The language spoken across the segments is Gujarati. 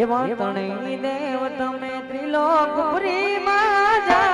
એવા તણી દેવ તમે ત્રિલોકપુરીમાં જા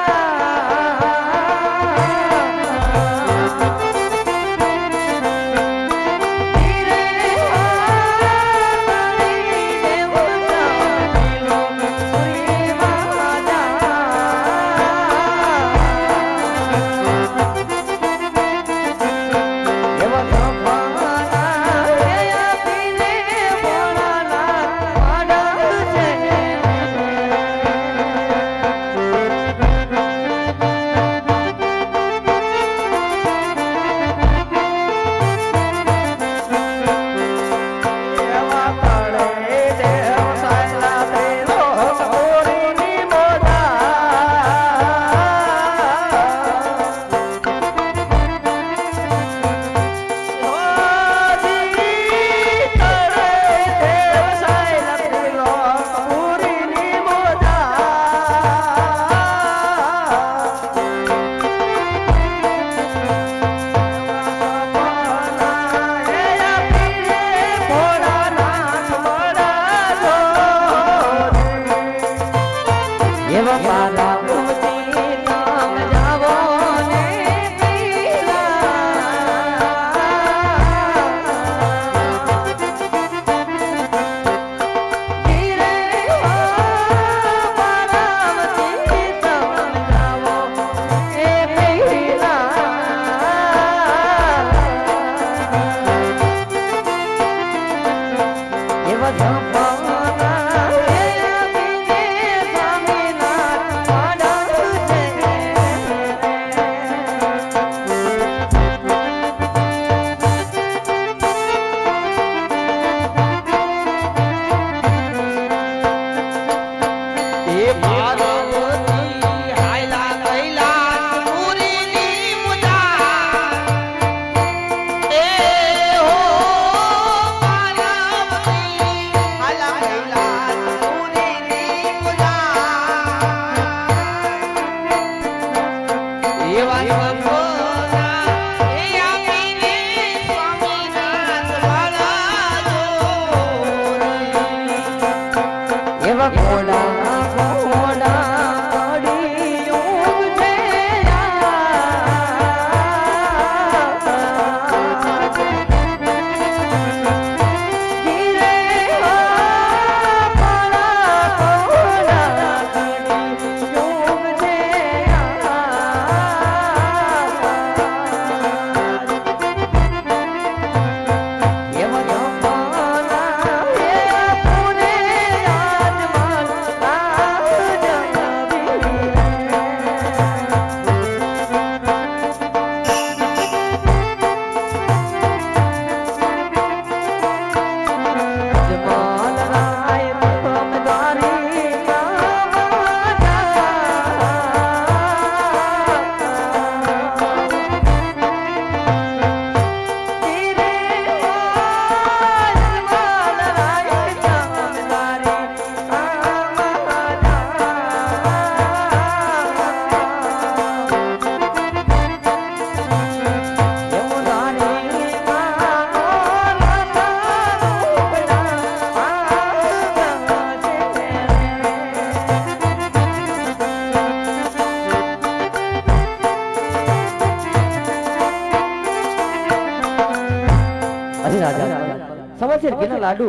લાડુ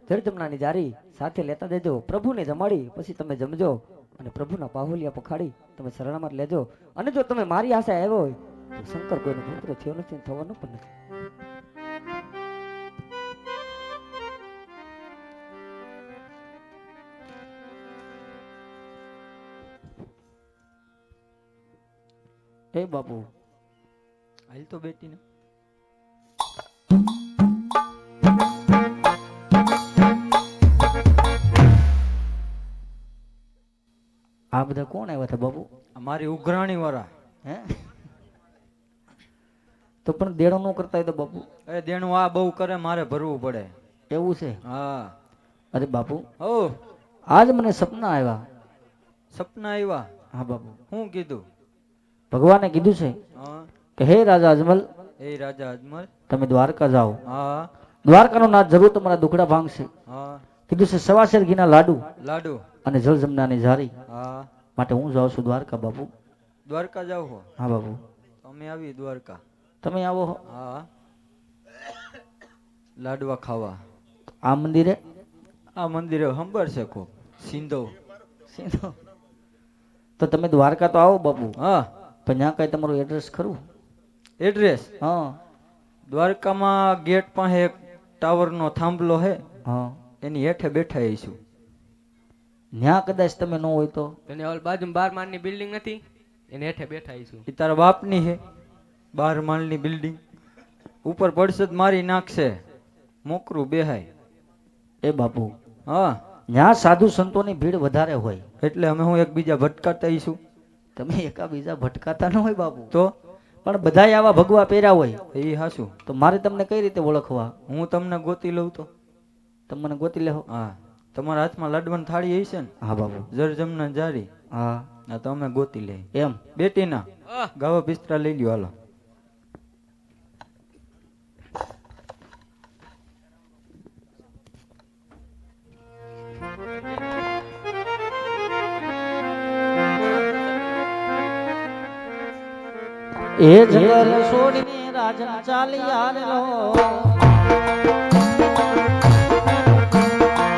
જળજમણાની જારી સાથે લેતા દેજો, પ્રભુને જમાડી પછી તમે જમજો અને પ્રભુના બાહુલિયા પખાડી તમે શરણામાં લેજો. અને જો તમે મારી આશા આવ્યો હોય તો શંકર કોઈનો પુત્ર થયો નથી, થવાનો પણ નથી. હે બાપુ હાલ તો બેટીને આ બધા કોણ આવ્યા હતા બાબુ? અમારી ઉઘરાણી વાળા. હે તો પણ દેણો નો કરતા હોય તો બાપુ? એ દેણું આ બહુ કરે, મારે ભરવું પડે. એવું છે? હા. અરે બાપુ ઓ આજ મને સપના આવ્યા. સપના આવ્યા? હા બાપુ. શું કીધું? ભગવાને કીધું છે કે હે રાજા અજમલ, હે રાજા અજમલ તમે દ્વારકા જાઓ. હા. દ્વારકાનો નાથ જરૂર તમારા દુખડા ભાંગશે. હા. કીધું છે સવાશેર ઘીના લાડુ લાડુ અને જળ જમનાની જારી હા માટે હું જાઉં છું દ્વારકા બાપુ. દ્વારકા જાવ હો હા બાપુ, અમે આવી દ્વારકા. તમે આવો હો હા લાડવા ખાવા. આ મંદિરે. આ મંદિરે હંબર છે ખૂબ સિંધો. તો તમે દ્વારકા તો આવો બાપુ, હા પણ ત્યાં કઈ તમારું એડ્રેસ ખરું? એડ્રેસ હા દ્વારકામાં ગેટ પાસે એક ટાવરનો થાંભલો હે, હા, એની હેઠે બેઠા છું. ત્યાં કદાચ તમે ન હોય તો અને ઓલ બાજુમાં 12 માળની બિલ્ડિંગ નથી એને હેઠે બેઠા છું. એ તારા બાપની હે 12 માળની બિલ્ડિંગ. ઉપર પડશે તો મારી નાખશે, મોકરું બેહાય. એ બાપુ હા ત્યાં સાધુ સંતોની ભીડ વધારે હોય એટલે અમે હું એકબીજા ભટકાતા છું. તમે એકા બીજા ભટકાતા ન હોય બાપુ, તો પણ બધાય આવા ભગવા પહેર્યા હોય એ હાશું. તો મારે તમને કઈ રીતે ઓળખવા? હું તમને ગોતી લઉં તો. તમે મને ગોતી લેહો. હા તમારા હાથમાં લાડવાની થાળી હશે ને? હા બાપુ. જરજમના જારી. હા હા તો અમે ગોતી લઈ. એમ બેટીના ગાવા પિસ્તરા લઈ લ્યો હાલો. એ જંગલ છોડીને રાજન ચાલી આવેલો,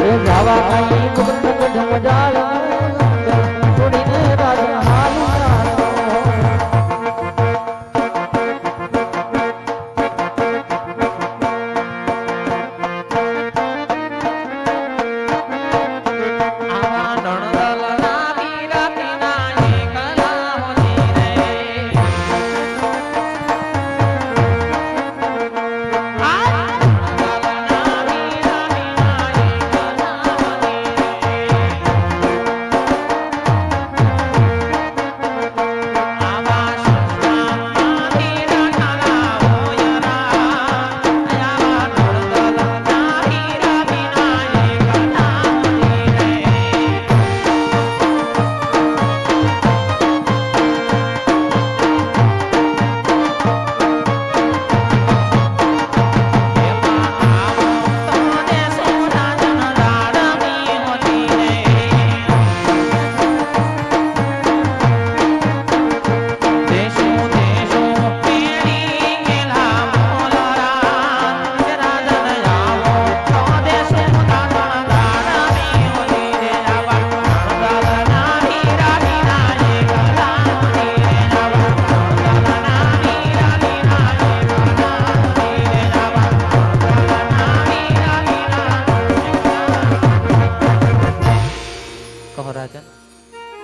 એ જાવા કાઈ ગુગલ ઢમજાળ છોડીને રાજન હાલી આવેલો.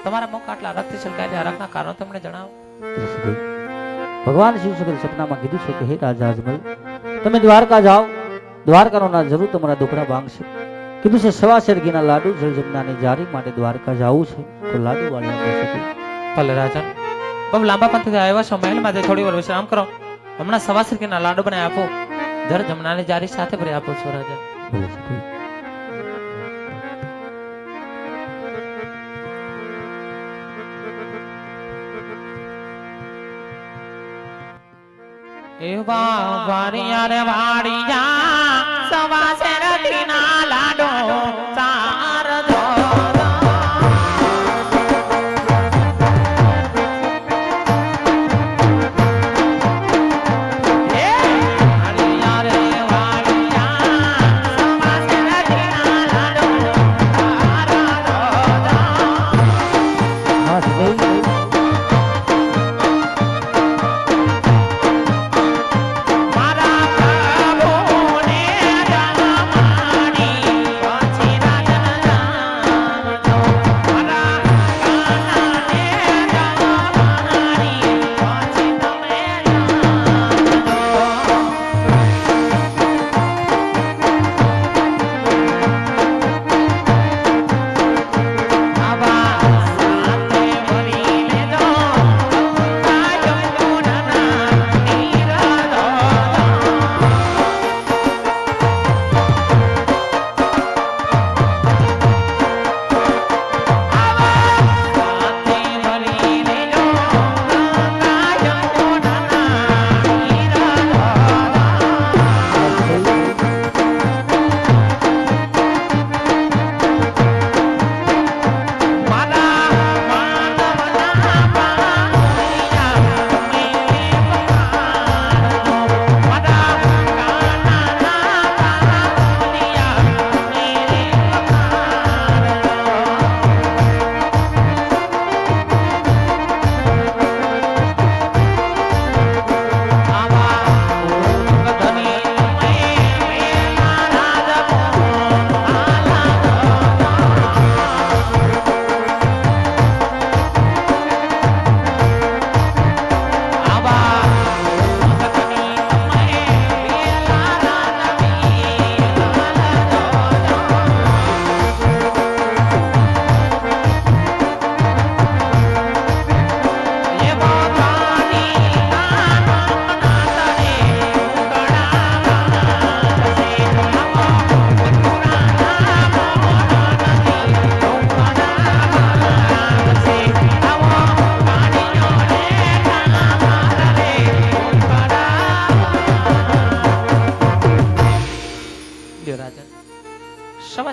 તમારા મુખ આટલા રક્તથી છલકાયેલા રક્તના કારણો તમને જણાવો. ભગવાન શિવ શંકર સપનામાં કીધું છે કે હે રાજા અજમલ, તમે દ્વારકા જાઓ, દ્વારકાનો ના જરૂર તમારા દુખડા ભાંગશે. કીધું છે સવાશેર ઘીના લાડુ જળ જમનાની જારી માટે દ્વારકા જવું છે તો લાડુ વાળી આપી શકે. ભલે રાજન, બહુ લાંબા પંથથી આવ્યા છો, મહેલમાં થોડી વાર વિશ્રામ કરો. હમણાં સવાસર કેના લાડુ બનાવી આપો, જર જમનાની જારી સાથે ભરી આપો છો રાજન. બોલે છે. એવા વારિયા રે વાડિયા સવાસેર ઘીના લાડુ ચાર દો. હા સદાઈ. મારા પ્રભુ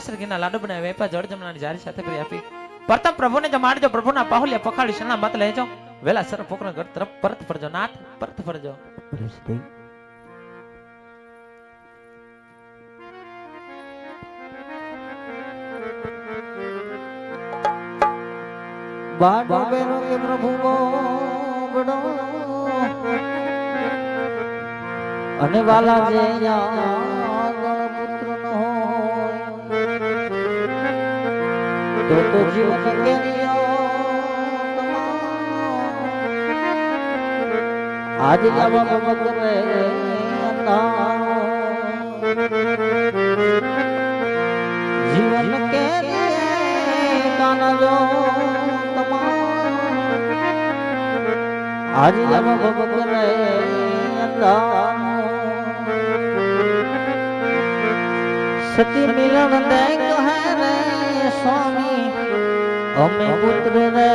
સવાસર ઘીના લાડુ બનાવી આપ્યા જળ જમનાની જારી સાથે કરી આપી પ્રથમ પ્રભુને જમાડજો પ્રભુના પાહુલિયા પખાડી શરણા મત લેજો વેલા સર પોકરણ ઘર તરફ પરત ફરજો નાથ પરત ફરજો ભરેશભાઈ બાડો બેરો કે પ્રભુ બડો અને વાલા જે પુત્ર નો તો જીવન કેરિયો આજ જવા મગરે જીવન કે ગાના જો આજ જવા મગરે સતી મિલન દે કહે રે સ્વામી અમે પુત્ર રે